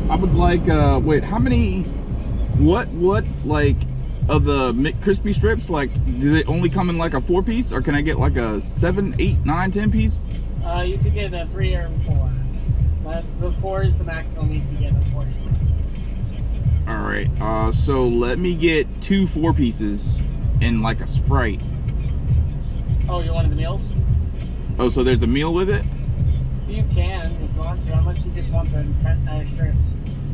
I would like, wait, how many, what, like, of the McCrispy strips, like, do they only come in like a 4-piece, or can I get like a 7, 8, 9, 10 piece? You could get a 3 or 4. But the 4 is the maximum you can get, unfortunately. Alright, so let me get 2 4-pieces and like a Sprite. Oh, you wanted the meals? Oh, so there's a meal with it? You can, if you want to, unless you just want the strips.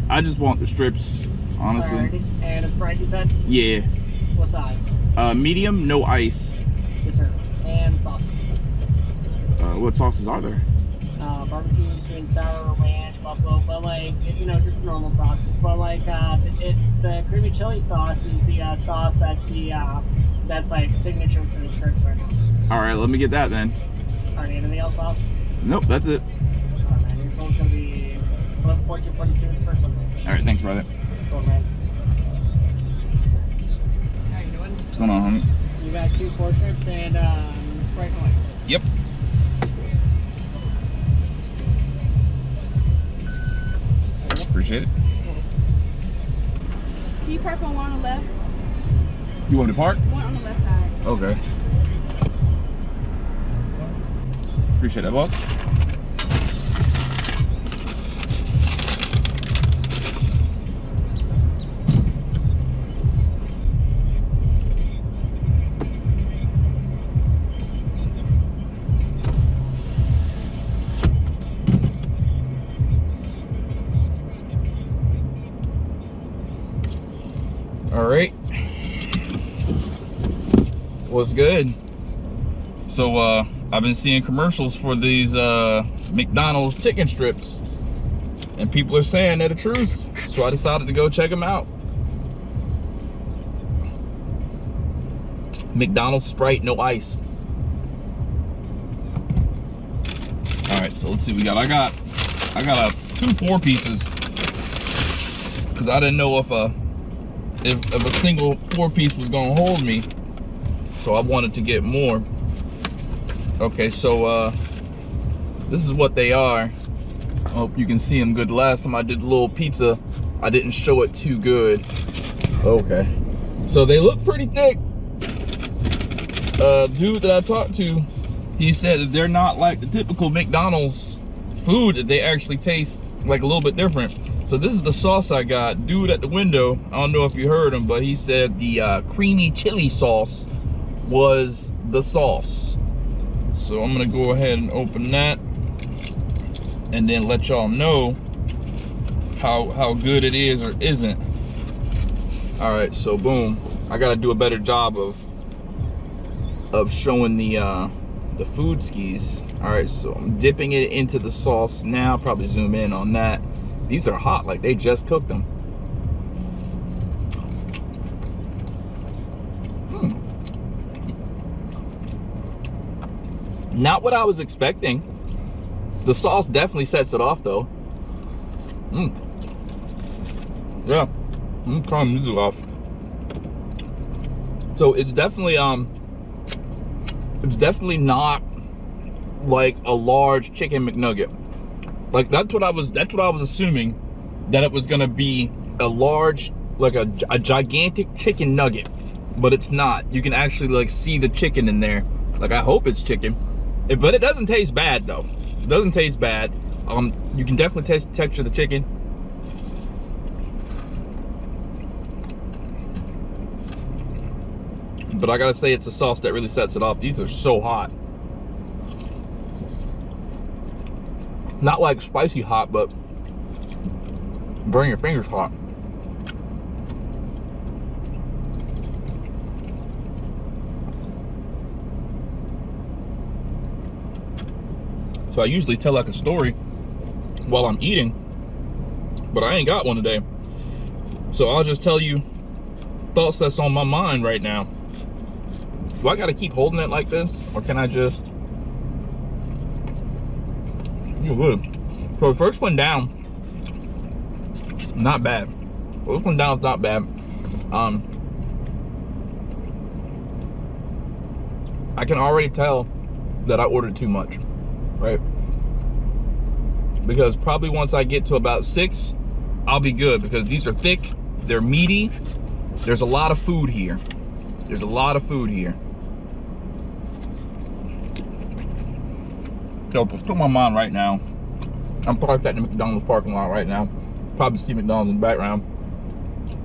I just want the strips, honestly. Alrighty. And a Sprite, you said? Yeah. What size? Medium, no ice. Yes, sir. And sauce. What sauces are there? Barbecue, sweet and sour, ranch, buffalo, but like, you know, just normal sauces. But like, the creamy chili sauce is the sauce that's like signature for the strips right now. Alright, let me get that then. Alright, anything else, sauce? Nope, that's it. Alright, man, your total's gonna be 11.42 is the first one. Alright, thanks, brother. Cool, man. How you doing? What's going on, homie? You got 2 4 strips and Sprite and White. Yep. Appreciate it. Can you park on one on the left? You want to park? One on the left side. Okay. Appreciate that, boss. All right, what's good? So I've been seeing commercials for these McDonald's chicken strips, and people are saying they're the truth, so I decided to go check them out. McDonald's Sprite, no ice. All right, so let's see what we got. I got 2 4-pieces because I didn't know if a single 4-piece was gonna hold me, so I wanted to get more. Okay, so this is what they are. I hope you can see them good. Last time I did a little pizza, I didn't show it too good. Okay, so they look pretty thick. Dude that I talked to, he said that they're not like the typical McDonald's food, that they actually taste like a little bit different. So this is the sauce I got. Dude at the window, I don't know if you heard him, but he said the creamy chili sauce was the sauce. So I'm gonna go ahead and open that and then let y'all know how good it is or isn't. All right, so boom. I gotta do a better job of showing the food skis. All right, so I'm dipping it into the sauce now. Probably zoom in on that. These are hot, like they just cooked them. Not what I was expecting. The sauce definitely sets it off though. Yeah, I'm turning this off. So it's definitely not like a large chicken McNugget. Like that's what I was assuming, that it was gonna be a large, like a gigantic chicken nugget, but it's not. You can actually like see the chicken in there. Like I hope it's chicken, but it doesn't taste bad though. It doesn't taste bad. You can definitely taste the texture of the chicken. But I gotta say, it's the sauce that really sets it off. These are so hot. Not like spicy hot, but burn your fingers hot. So I usually tell like a story while I'm eating, but I ain't got one today. So I'll just tell you thoughts that's on my mind right now. Do I gotta keep holding it like this, or can I just? You're good. So the first one down, not bad. First one down is not bad. I can already tell that I ordered too much, right? Because probably once I get to about 6, I'll be good because these are thick, they're meaty. There's a lot of food here. There's a lot of food here. So what's on my mind right now, I'm parked at the McDonald's parking lot right now. Probably see McDonald's in the background.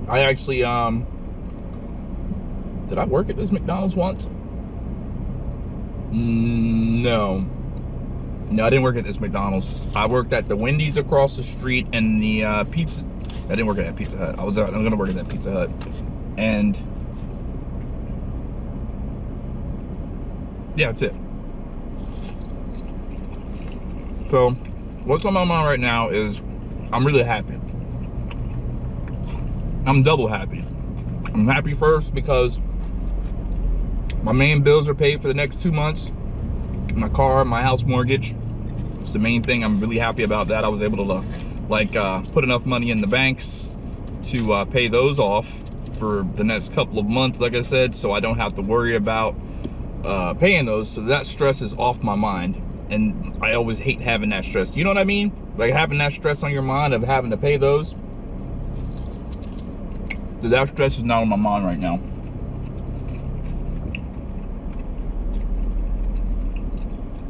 I actually, did I work at this McDonald's once? No, I didn't work at this McDonald's. I worked at the Wendy's across the street and the pizza. I didn't work at that Pizza Hut. I'm gonna work at that Pizza Hut. And yeah, that's it. So what's on my mind right now is I'm really happy. I'm double happy. I'm happy first because my main bills are paid for the next 2 months. My car, my house mortgage. It's the main thing. I'm really happy about that. I was able to put enough money in the banks to pay those off for the next couple of months, like I said, so I don't have to worry about paying those. So that stress is off my mind. And I always hate having that stress. You know what I mean? Like having that stress on your mind of having to pay those. So that stress is not on my mind right now.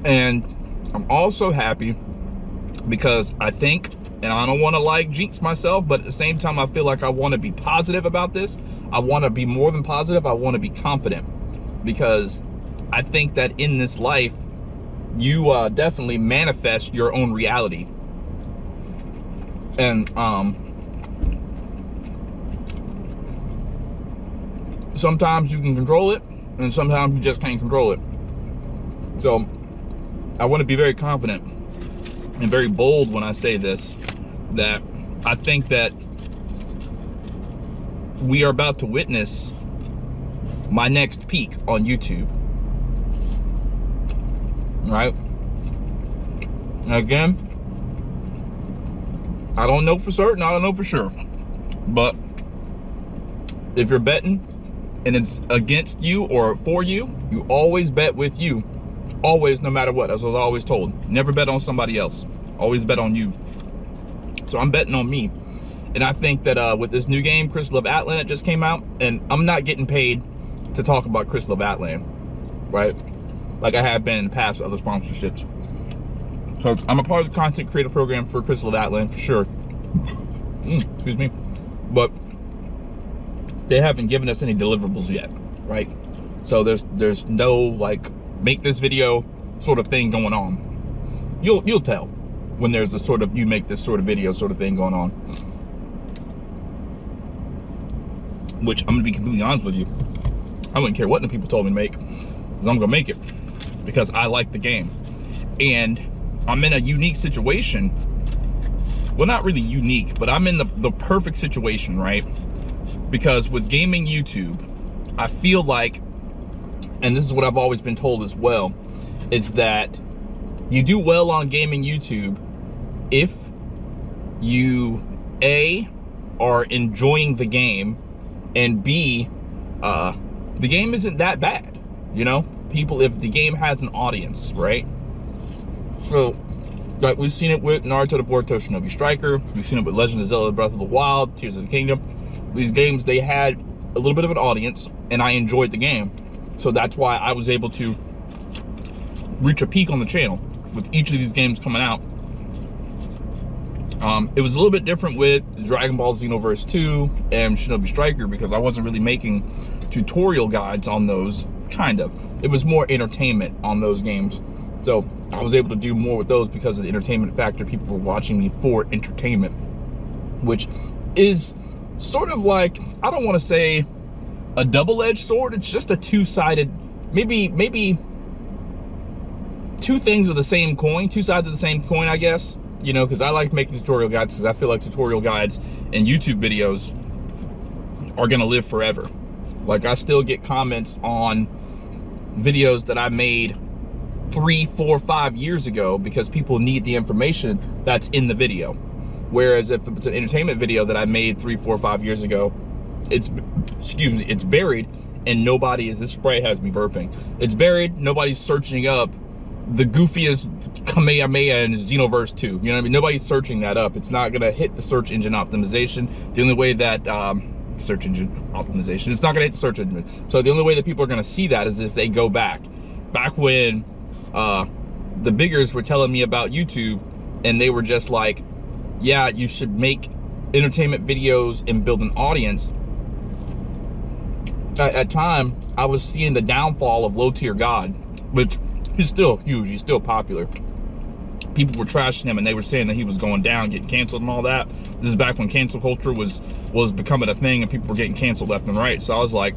And I'm also happy because I think, and I don't want to jinx myself, but at the same time I feel like I want to be positive about this. I want to be more than positive. I want to be confident because I think that in this life you definitely manifest your own reality. And sometimes you can control it and sometimes you just can't control it. So I want to be very confident and very bold when I say this, that I think that we are about to witness my next peak on YouTube. Right? And again, I don't know for certain, I don't know for sure. But if you're betting and it's against you or for you, you always bet with you. Always, no matter what, as I was always told. Never bet on somebody else. Always bet on you. So I'm betting on me. And I think that with this new game, Crystal of Atlan, that just came out, and I'm not getting paid to talk about Crystal of Atlan, right? Like I have been in the past with other sponsorships. So I'm a part of the content creator program for Crystal of Atlan, for sure. Excuse me. But they haven't given us any deliverables yet, right? So there's no make this video sort of thing going on. You'll tell when there's a sort of you make this sort of video sort of thing going on. Which I'm gonna be completely honest with you, I wouldn't care what the people told me to make, because I'm gonna make it because I like the game. And I'm in a unique situation. Well, not really unique, but I'm in the perfect situation, right? Because with gaming YouTube, I feel like, and this is what I've always been told as well, is that you do well on gaming YouTube if you A, are enjoying the game, and B, the game isn't that bad, you know? People, if the game has an audience, right? So, like we've seen it with Naruto the Boruto Shinobi Striker, we've seen it with Legend of Zelda Breath of the Wild, Tears of the Kingdom. These games, they had a little bit of an audience, and I enjoyed the game. So that's why I was able to reach a peak on the channel with each of these games coming out. It was a little bit different with Dragon Ball Xenoverse 2 and Shinobi Striker because I wasn't really making tutorial guides on those, kind of. It was more entertainment on those games. So I was able to do more with those because of the entertainment factor. People were watching me for entertainment, which is sort of like, I don't want to say a double-edged sword. It's just a two-sided, maybe two things of the same coin, two sides of the same coin, I guess. You know, because I like making tutorial guides because I feel like tutorial guides and YouTube videos are gonna live forever. Like I still get comments on videos that I made 3, 4, 5 years ago because people need the information that's in the video. Whereas if it's an entertainment video that I made 3, 4, 5 years ago, it's buried and nobody is, this spray has me burping. It's buried, nobody's searching up the goofiest Kamehameha and Xenoverse 2. You know what I mean? Nobody's searching that up. It's not gonna hit the search engine optimization. The only way that search engine optimization, it's not gonna hit the search engine. So the only way that people are gonna see that is if they go back when the biggers were telling me about YouTube, and they were just like, yeah, you should make entertainment videos and build an audience. At time, I was seeing the downfall of Low Tier God, which is still huge. He's still popular. People were trashing him, and they were saying that he was going down, getting canceled and all that. This is back when cancel culture was becoming a thing, and people were getting canceled left and right. So I was like,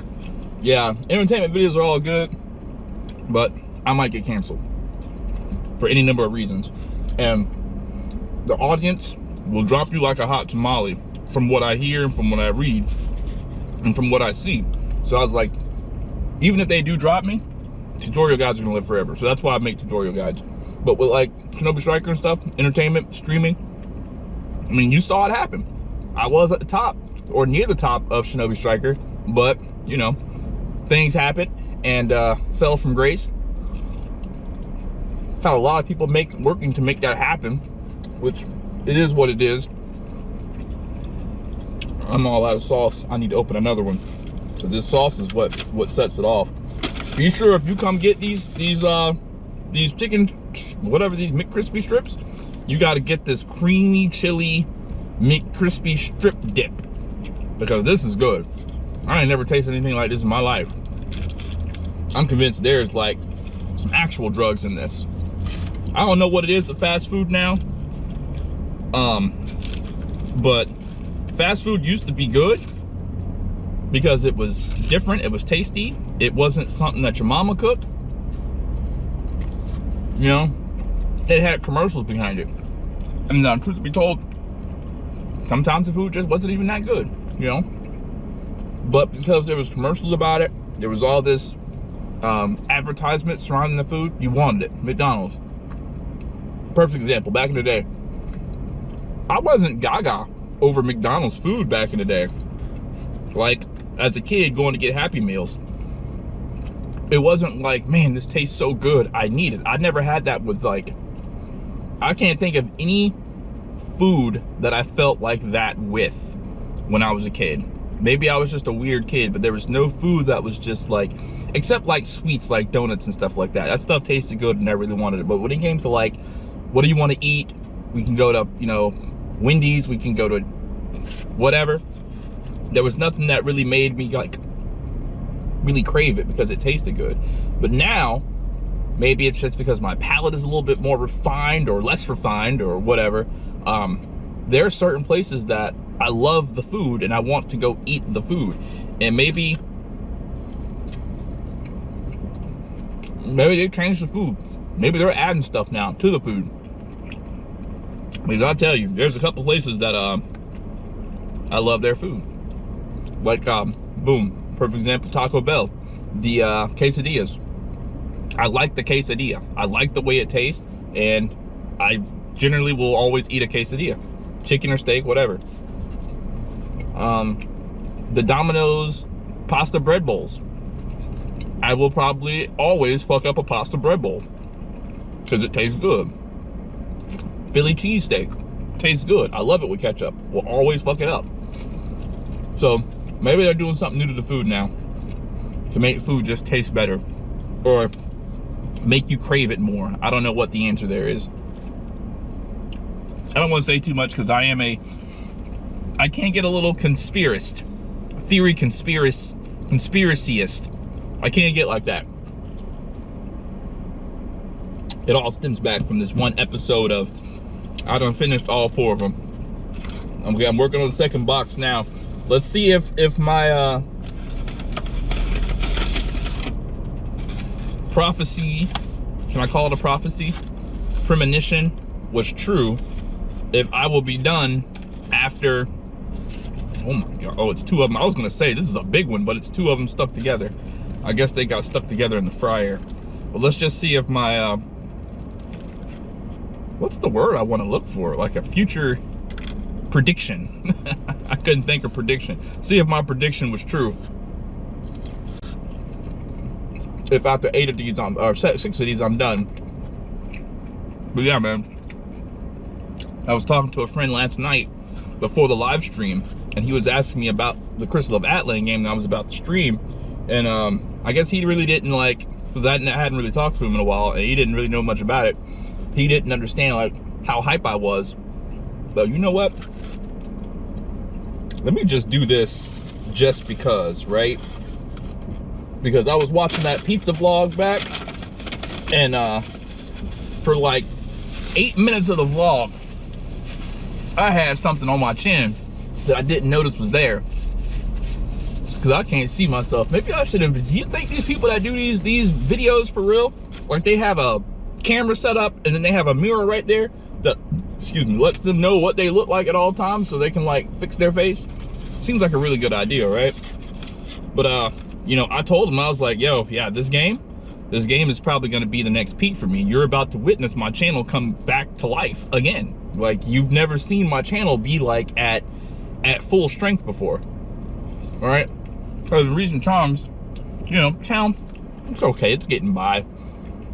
yeah, entertainment videos are all good, but I might get canceled for any number of reasons. And the audience will drop you like a hot tamale, from what I hear and from what I read and from what I see. So I was like, even if they do drop me, tutorial guides are gonna live forever. So that's why I make tutorial guides. But with like Shinobi Striker and stuff, entertainment, streaming, I mean, you saw it happen. I was at the top, or near the top of Shinobi Striker, but you know, things happened and fell from grace. Found a lot of people working to make that happen, which it is what it is. I'm all out of sauce. I need to open another one. So this sauce is what sets it off. Be sure if you come get these chicken, whatever, these McCrispy strips, you got to get this creamy chili McCrispy strip dip, because this is good. I ain't never tasted anything like this in my life. I'm convinced there's like some actual drugs in this. I don't know what it is to fast food now, but fast food used to be good because it was different, it was tasty, it wasn't something that your mama cooked. You know, it had commercials behind it. And truth to be told, sometimes the food just wasn't even that good, you know. But because there was commercials about it, there was all this advertisement surrounding the food, you wanted it. McDonald's, perfect example. Back in the day, I wasn't gaga over McDonald's food back in the day. Like, as a kid going to get Happy Meals, it wasn't like, man, this tastes so good, I need it. I never had that with, like, I can't think of any food that I felt like that with when I was a kid. Maybe I was just a weird kid, but there was no food that was just like, except like sweets, like donuts and stuff like that. That stuff tasted good and I really wanted it. But when it came to like, what do you want to eat? We can go to, you know, Wendy's, we can go to whatever. There was nothing that really made me like really crave it because it tasted good. But now, maybe it's just because my palate is a little bit more refined or less refined or whatever. There are certain places that I love the food and I want to go eat the food. And maybe they changed the food. Maybe they're adding stuff now to the food. Because I'll tell you, there's a couple places that I love their food. Like, boom, perfect example, Taco Bell. The quesadillas. I like the quesadilla. I like the way it tastes, and I generally will always eat a quesadilla. Chicken or steak, whatever. The Domino's pasta bread bowls. I will probably always fuck up a pasta bread bowl because it tastes good. Philly cheesesteak tastes good. I love it with ketchup. We'll always fuck it up. So maybe they're doing something new to the food now to make food just taste better or make you crave it more. I don't know what the answer there is. I don't want to say too much because I can't get a little conspiracist. I can't get like that. It all stems back from this one episode of, I done finished all 4 of them. I'm working on the second box now. Let's see if my prophecy, can I call it a prophecy? Premonition was true. If I will be done after, oh my God, oh, it's 2 of them. I was gonna say this is a big one, but it's 2 of them stuck together. I guess they got stuck together in the fryer. But let's just see if my, what's the word I want to look for? Like a future prediction. I couldn't think of prediction. See if my prediction was true. If after 8 of these, or 6 of these, I'm done. But yeah, man, I was talking to a friend last night before the live stream, and he was asking me about the Crystal of Atlan game that I was about to stream. And I guess he really didn't like, because I hadn't really talked to him in a while, and he didn't really know much about it. He didn't understand like how hype I was. But you know what? Let me just do this just because, right? Because I was watching that pizza vlog back, and for like 8 minutes of the vlog, I had something on my chin that I didn't notice was there. Because I can't see myself. Maybe I should have. Do you think these people that do these videos for real, like they have a camera set up and then they have a mirror right there that, excuse me, lets them know what they look like at all times so they can like fix their face? Seems like a really good idea, right? But you know, I told him, I was like, yo, yeah, this game is probably going to be the next peak for me. You're about to witness my channel come back to life again. Like, you've never seen my channel be like at full strength before. All right, because in recent times, you know, channel, it's okay, it's getting by,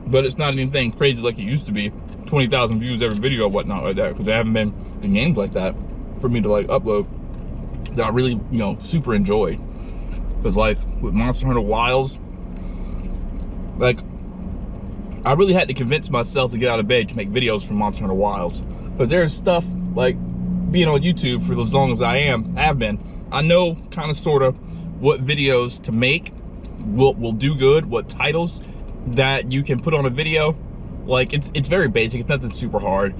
but it's not anything crazy like it used to be. 20,000 views every video or whatnot like that, because there haven't been games like that for me to like upload that I really, you know, super enjoyed. Because like with Monster Hunter Wilds, like I really had to convince myself to get out of bed to make videos for Monster Hunter Wilds. But there's stuff like being on YouTube for as long as I have been. I know kind of sort of what videos to make will do good, what titles that you can put on a video. Like it's very basic, it's nothing super hard.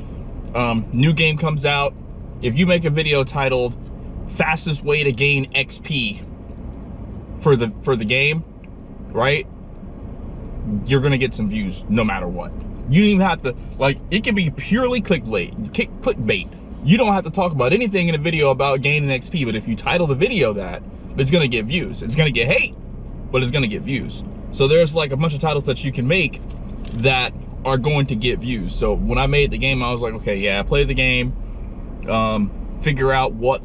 New game comes out, if you make a video titled fastest way to gain XP for the game, right, you're gonna get some views no matter what. You don't even have to, like, it can be purely clickbait. You don't have to talk about anything in a video about gaining XP, but if you title the video that, it's gonna get views. It's gonna get hate, but it's gonna get views. So there's like a bunch of titles that you can make that are going to get views. So when I made the game, I was like, okay, yeah, play the game, figure out what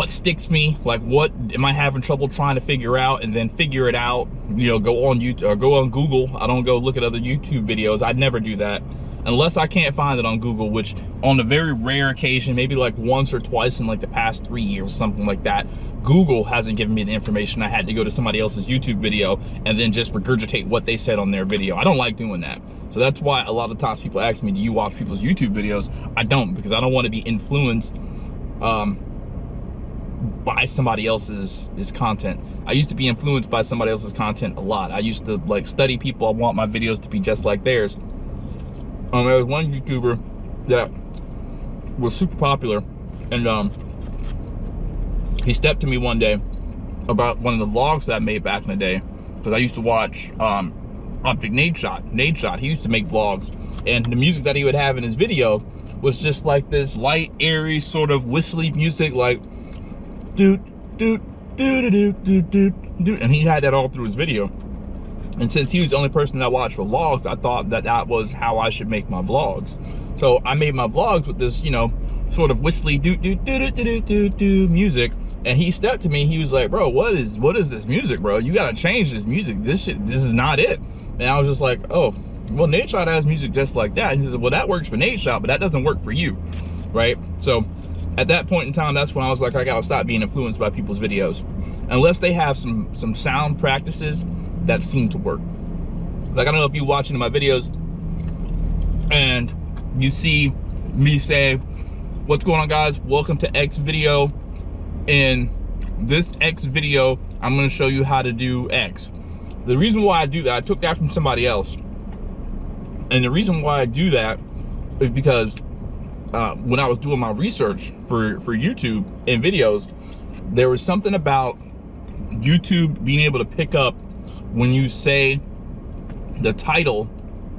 sticks me, like what am I having trouble trying to figure out, and then figure it out. You know, go on YouTube or go on Google. I don't go look at other YouTube videos. I never do that unless I can't find it on Google, which on a very rare occasion, maybe like once or twice in like the past 3 years, something like that, Google hasn't given me the information. I had to go to somebody else's YouTube video and then just regurgitate what they said on their video. I don't like doing that. So that's why a lot of times people ask me, do you watch people's YouTube videos? I don't, because I don't want to be influenced by somebody else's content. I used to be influenced by somebody else's content a lot. I used to like study people. I want my videos to be just like theirs. There was one YouTuber that was super popular, and he stepped to me one day about one of the vlogs that I made back in the day, because I used to watch Optic Nade Shot. He used to make vlogs, and the music that he would have in his video was just like this light, airy, sort of whistly music, like doot doot doot doot doot doot doot, and he had that all through his video. And since he was the only person that I watched for vlogs, I thought that that was how I should make my vlogs. So I made my vlogs with this, you know, sort of whistly doot doot doot doot doot doot doot music. And he stepped to me, he was like, bro, what is this music, bro? You gotta change this music. This is not it. And I was just like, oh, well, Nade Shot has music just like that. And he said, well, that works for Nade Shot, but that doesn't work for you, right? So at that point in time, that's when I was like, I gotta stop being influenced by people's videos, unless they have some sound practices that seem to work. Like, I don't know if you're watching my videos and you see me say, what's going on, guys? Welcome to X video. In this X video, I'm gonna show you how to do X. The reason why I do that, I took that from somebody else. And the reason why I do that is because when I was doing my research for YouTube and videos, there was something about YouTube being able to pick up when you say the title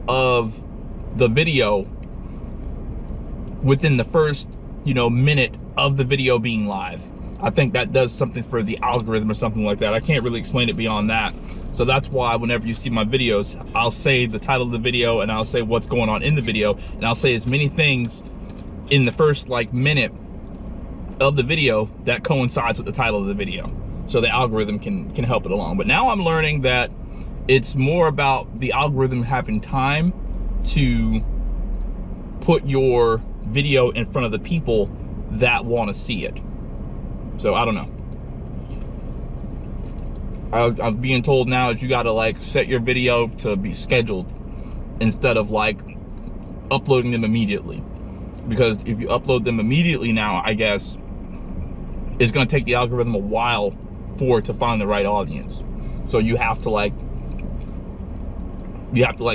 of the video within the first, you know, minute of the video being live. I think that does something for the algorithm or something like that. I can't really explain it beyond that. So that's why whenever you see my videos, I'll say the title of the video and I'll say what's going on in the video, and I'll say as many things in the first like minute of the video that coincides with the title of the video, so the algorithm can help it along. But now I'm learning that it's more about the algorithm having time to put your video in front of the people that want to see it. So I don't know. I'm being told now is you got to like set your video to be scheduled instead of like uploading them immediately, because if you upload them immediately now, I guess it's going to take the algorithm a while for it to find the right audience. So you have to like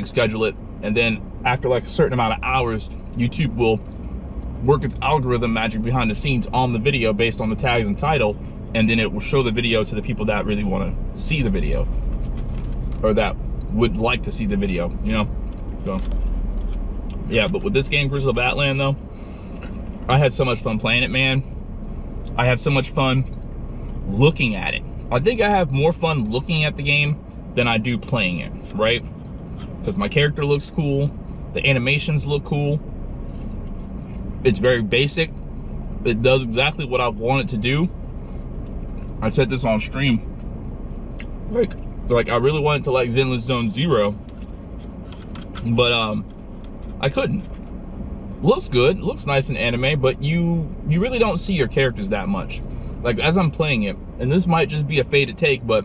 schedule it, and then after like a certain amount of hours, YouTube will work its algorithm magic behind the scenes on the video based on the tags and title, and then it will show the video to the people that really want to see the video, or that would like to see the video, you know? So yeah, but with this game, Crystal Batland, though, I had so much fun playing it, man. I had so much fun looking at it. I think I have more fun looking at the game than I do playing it, right? Because my character looks cool, the animations look cool, it's very basic, it does exactly what I want it to do. I said this on stream, like I really wanted to like Zenless Zone Zero, but I couldn't. Looks good, looks nice in anime, but you really don't see your characters that much. Like as I'm playing it, and this might just be a faded take, but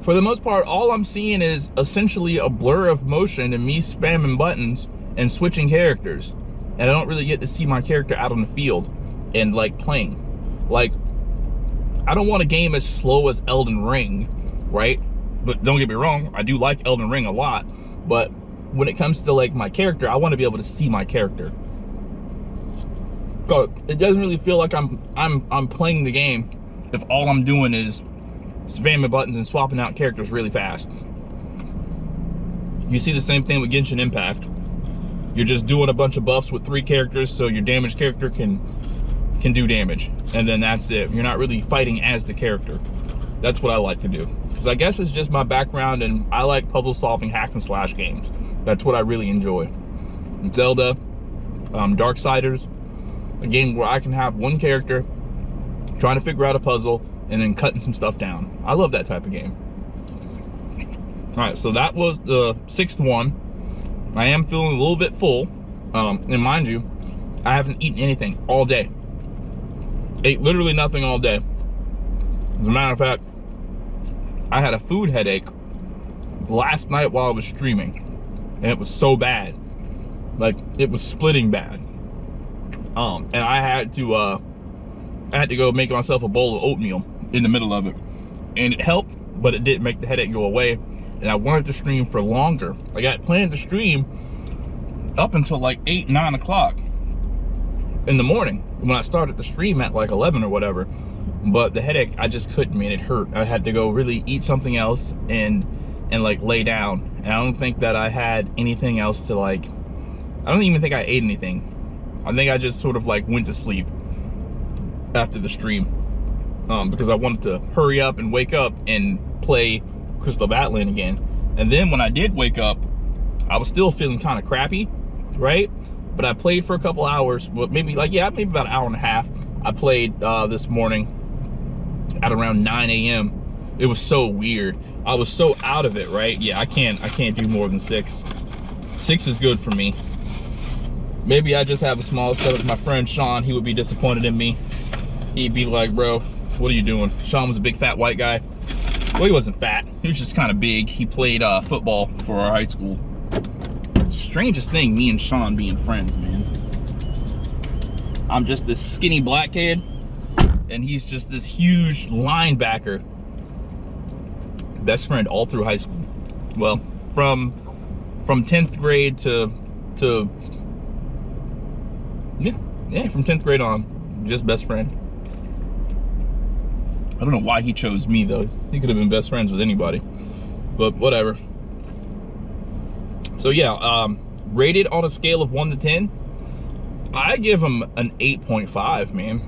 for the most part, all I'm seeing is essentially a blur of motion and me spamming buttons and switching characters, and I don't really get to see my character out on the field and like playing. Like, I don't want a game as slow as Elden Ring, right? But don't get me wrong, I do like Elden Ring a lot, but when it comes to like my character, I want to be able to see my character. So it doesn't really feel like I'm playing the game if all I'm doing is spamming buttons and swapping out characters really fast. You see the same thing with Genshin Impact. You're just doing a bunch of buffs with 3 characters so your damaged character can do damage, and then that's it. You're not really fighting as the character. That's what I like to do, because I guess it's just my background, and I like puzzle solving hack and slash games. That's what I really enjoy. Zelda, Darksiders, a game where I can have one character trying to figure out a puzzle and then cutting some stuff down. I love that type of game. All right, so that was the 6th one. I am feeling a little bit full, and mind you, I haven't eaten anything all day. Ate literally nothing all day. As a matter of fact, I had a food headache last night while I was streaming, and it was so bad, like it was splitting bad. And I had to go make myself a bowl of oatmeal in the middle of it, and it helped, but it didn't make the headache go away. And I wanted to stream for longer. I got planned to stream up until like 8, 9 o'clock in the morning when I started the stream at like 11 or whatever. But the headache, I just couldn't, man. It hurt. I had to go really eat something else and like lay down. And I don't think that I had anything else to like, I don't even think I ate anything. I think I just sort of like went to sleep after the stream, because I wanted to hurry up and wake up and play Crystal Batland again. And then when I did wake up, I was still feeling kind of crappy, right? But I played for a couple hours, but maybe about an hour and a half. I played this morning at around 9 a.m. It was so weird. I was so out of it, right? Yeah, I can't do more than 6. 6 is good for me. Maybe I just have a small set with my friend Sean. He would be disappointed in me. He'd be like, bro, what are you doing? Sean was a big fat white guy. Well, he wasn't fat. He was just kind of big. He played football for our high school. Strangest thing, me and Sean being friends, man. I'm just this skinny black kid, and he's just this huge linebacker. Best friend all through high school. Well, from 10th grade to yeah, from 10th grade on, just best friend. I don't know why he chose me though. He could have been best friends with anybody, but whatever. So yeah, rated on a scale of 1 to 10, I give them an 8.5, man.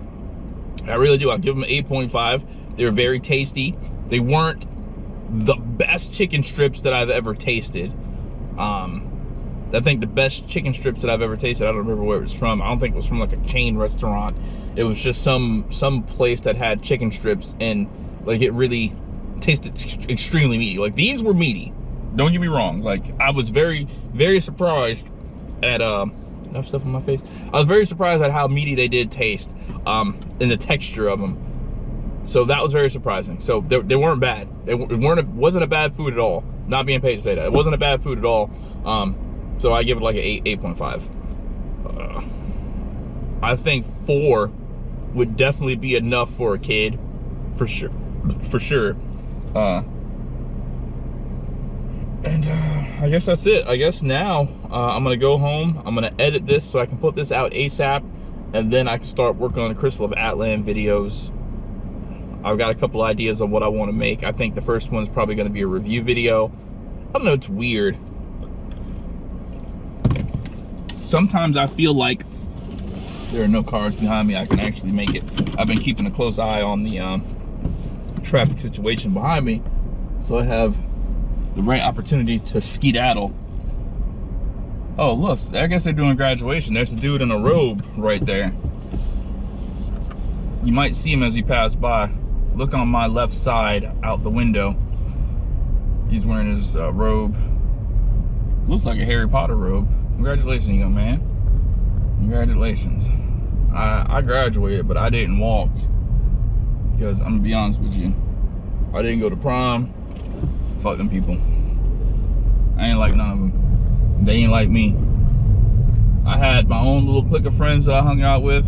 I really do. I give them an 8.5. They were very tasty. They weren't the best chicken strips that I've ever tasted. I think the best chicken strips that I've ever tasted, I don't remember where it was from. I don't think it was from like a chain restaurant. It was just some place that had chicken strips, and like it really tasted extremely meaty. Like these were meaty. Don't get me wrong. Like I was very, very surprised at enough stuff on my face. I was very surprised at how meaty they did taste, and the texture of them. So that was very surprising. So they weren't bad. It wasn't a bad food at all. Not being paid to say that. It wasn't a bad food at all. So I give it like an 8.5. I think 4 would definitely be enough for a kid, for sure. And I guess that's it. I guess now I'm gonna go home. I'm gonna edit this so I can put this out ASAP, and then I can start working on the Crystal of Atlan videos. I've got a couple ideas on what I want to make. I think the first one's probably going to be a review video. I don't know, it's weird. Sometimes I feel like there are no cars behind me, I can actually make it. I've been keeping a close eye on the traffic situation behind me, so I have the right opportunity to skedaddle. Oh, look, I guess they're doing graduation. There's a dude in a robe right there. You might see him as he pass by. Look on my left side out the window. He's wearing his robe. Looks like a Harry Potter robe. Congratulations, young man. Congratulations. I graduated, but I didn't walk. Because I'm gonna be honest with you, I didn't go to prom. Fuck them people. I ain't like none of them. They ain't like me. I had my own little clique of friends that I hung out with,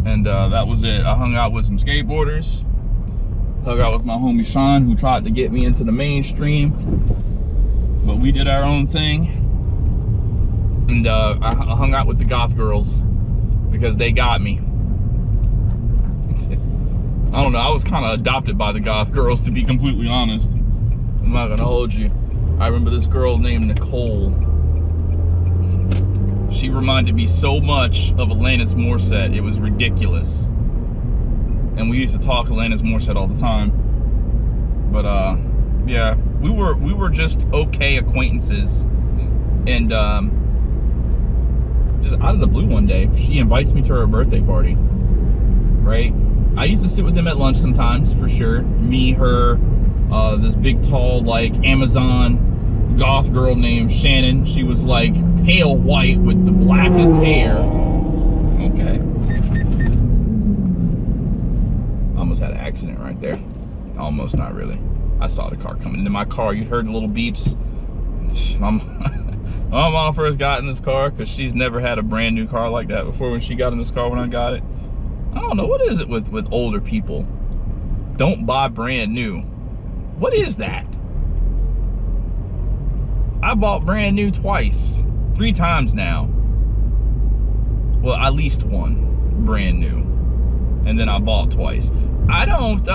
and that was it. I hung out with some skateboarders. Hung out with my homie Sean, who tried to get me into the mainstream, but we did our own thing. And I hung out with the goth girls because they got me. I don't know, I was kind of adopted by the goth girls, to be completely honest. I'm not gonna hold you. I remember this girl named Nicole. She reminded me so much of Alanis Morissette. It was ridiculous. And we used to talk Alanis Morissette all the time. But yeah, we were just okay acquaintances. And just out of the blue one day, she invites me to her birthday party. Right? I used to sit with them at lunch sometimes, for sure. Me, her, this big, tall, like, Amazon goth girl named Shannon. She was, like, pale white with the blackest hair. Okay. Almost had an accident right there. Almost, not really. I saw the car coming into my car. You heard the little beeps. My mom first got in this car, because she's never had a brand new car like that before. When she got in this car when I got it, I don't know, what is it with older people? Don't buy brand new. What is that? I bought brand new twice, 3 times now. Well, at least one brand new, and then I bought twice. I don't,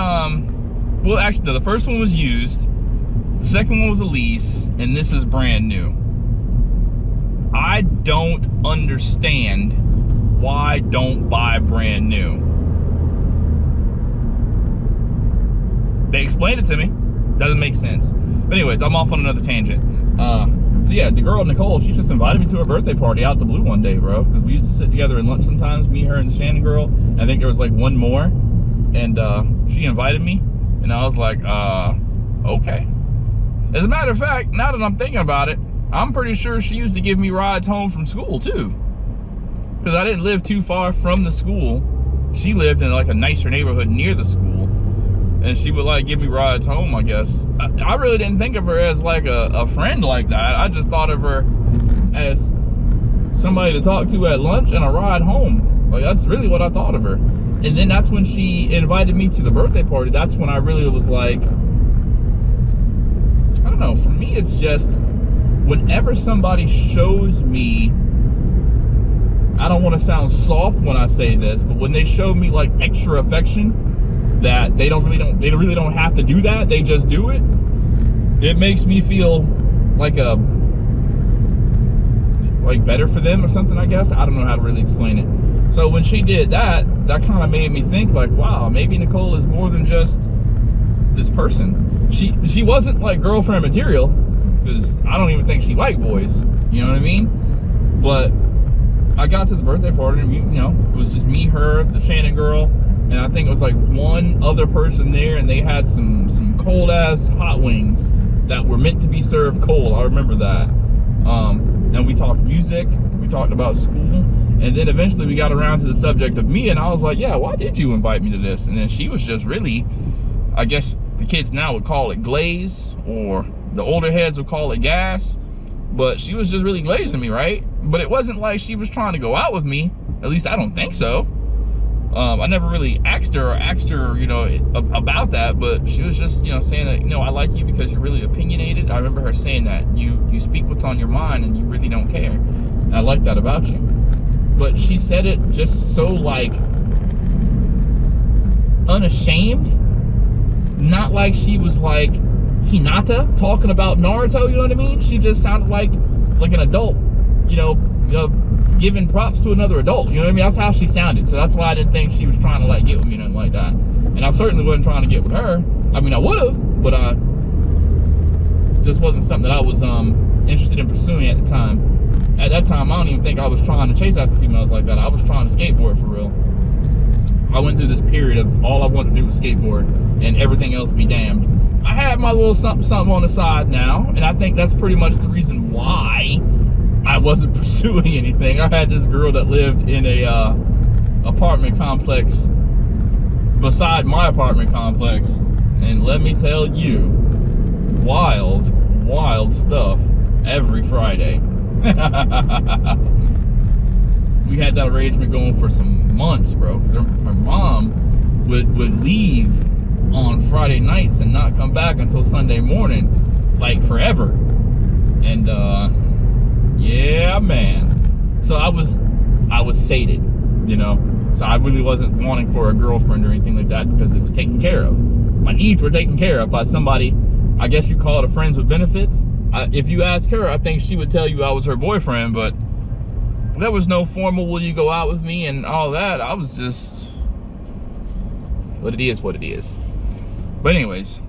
well, actually, no, the first one was used, the second one was a lease, and this is brand new. I don't understand why don't buy brand new. They explained it to me. Doesn't make sense. But anyways, I'm off on another tangent. So yeah, the girl Nicole, she just invited me to her birthday party out the blue one day, bro. Because we used to sit together and lunch sometimes, me, her, and the Shannon girl. I think there was like one more. And she invited me. And I was like, okay. As a matter of fact, now that I'm thinking about it, I'm pretty sure she used to give me rides home from school too. Because I didn't live too far from the school. She lived in like a nicer neighborhood near the school. And she would like give me rides home, I guess. I really didn't think of her as like a friend like that. I just thought of her as somebody to talk to at lunch and a ride home. Like, that's really what I thought of her. And then that's when she invited me to the birthday party. That's when I really was like, I don't know, for me it's just, whenever somebody shows me, I don't want to sound soft when I say this, but when they show me like extra affection, that they really don't have to do that, they just do it, it makes me feel like better for them or something, I guess. I don't know how to really explain it. So when she did that, that kind of made me think like, wow, maybe Nicole is more than just this person. She wasn't like girlfriend material, because I don't even think she liked boys, you know what I mean? But I got to the birthday party and, you know, it was just me, her, the Shannon girl, and I think it was like one other person there, and they had some cold ass hot wings that were meant to be served cold. I remember that. And we talked music, we talked about school. And then eventually we got around to the subject of me, and I was like, yeah, why did you invite me to this? And then she was just really, I guess the kids now would call it glaze, or the older heads would call it gas, but she was just really glazing me, right? But it wasn't like she was trying to go out with me. At least I don't think so. I never really asked her, you know, about that, but she was just, you know, saying that, you know, I like you because you're really opinionated. I remember her saying that you speak what's on your mind and you really don't care. And I like that about you. But she said it just so, like, unashamed. Not like she was like Hinata talking about Naruto, you know what I mean? She just sounded like an adult, you know, giving props to another adult, you know what I mean? That's how she sounded. So that's why I didn't think she was trying to, like, get with me or nothing like that. And I certainly wasn't trying to get with her. I mean, I would have, but just wasn't something that I was interested in pursuing at the time. At that time, I don't even think I was trying to chase after females like that. I was trying to skateboard for real. I went through this period of all I wanted to do was skateboard and everything else be damned. I had my little something on the side now, and I think that's pretty much the reason why I wasn't pursuing anything. I had this girl that lived in a apartment complex beside my apartment complex, and let me tell you, wild stuff every Friday. We had that arrangement going for some months, bro, because her mom would leave on Friday nights and not come back until Sunday morning, like forever. And yeah, man. So I was sated, you know. So I really wasn't wanting for a girlfriend or anything like that, because it was taken care of. My needs were taken care of by somebody, I guess you call it a friends with benefits. If you ask her, I think she would tell you I was her boyfriend, but there was no formal will you go out with me and all that. I was just, what it is, what it is. But anyways,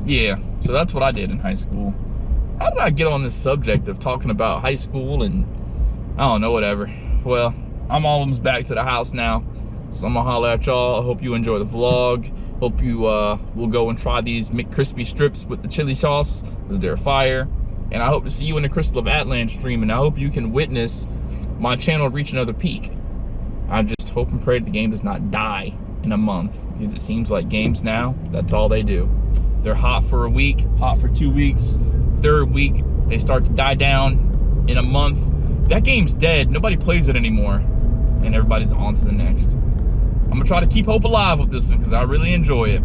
yeah, so that's what I did in high school. How did I get on this subject of talking about high school and, I don't know, whatever. Well, I'm almost back to the house now, so I'm gonna holler at y'all. I hope you enjoy the vlog. Hope you will go and try these McCrispy strips with the chili sauce, because they're fire. And I hope to see you in the Crystal of Atlan stream, and I hope you can witness my channel reach another peak. I just hope and pray the game does not die in a month, because it seems like games now, that's all they do. They're hot for a week, hot for 2 weeks, third week, they start to die down in a month. That game's dead, nobody plays it anymore, and everybody's on to the next. I'm gonna try to keep hope alive with this one, because I really enjoy it.